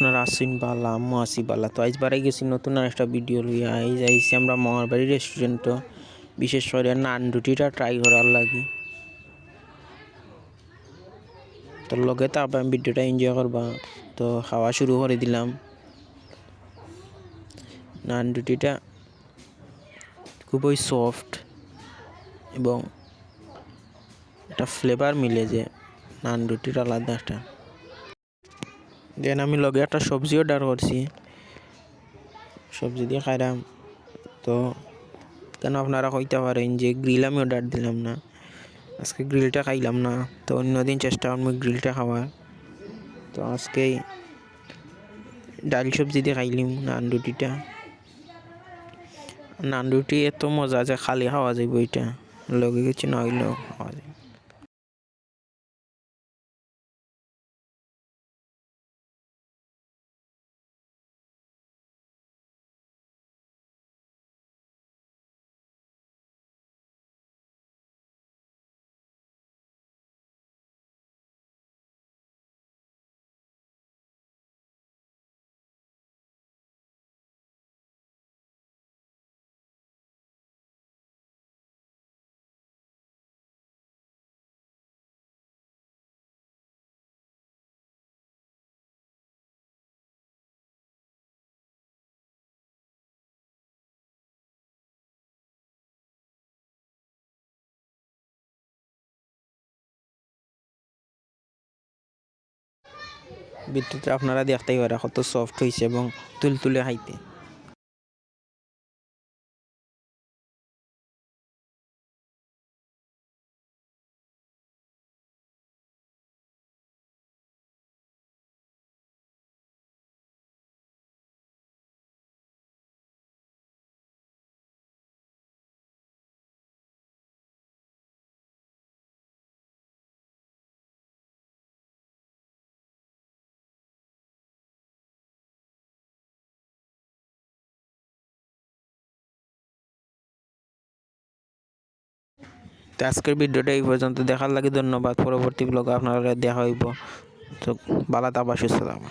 আপনারা আসছেন বালা আম্মু আসি বালা। তো আজ বাড়াই গেছি নতুন আর একটা ভিডিও লইয়া। আইসি আমরা মামার বাড়ি রেস্টুরেন্ট, বিশেষ করে নান রুটিটা ট্রাই করার লাগি। তো লগে তো আবার ভিডিওটা এনজয় করবা। তো খাওয়া শুরু করে দিলাম। নান রুটিটা খুবই সফট এবং একটা ফ্লেভার মিলে যে নান রুটির আলাদা একটা। দেন আমি লগে একটা সবজি অর্ডার করছি, সবজি দিয়ে খাইলাম। তো কেন আপনারা কইতে পারেন যে গ্রিল আমি অর্ডার দিলাম না, আজকে গ্রিলটা খাইলাম না। তো অন্যদিন চেষ্টা করবো গ্রিলটা খাওয়ার। তো আজকে ডাল সবজি দিয়ে খাইলাম নান রুটিটা। নান রুটি এত মজা যে খালি খাওয়া যাইব, এটা লগে কিছু না হইলেও খাওয়া যায়। ভিতরটা আপনারা দেখতেই পারে কত সফট হয়েছে এবং তুলতুলে খাইতে। তো আজকের ভিডিওটা এই পর্যন্ত দেখার লাগে ধন্যবাদ। পরবর্তী ব্লগে আপনারা দেখা হইব। তো ভালো থাকবা, সুস্থ থাকবা।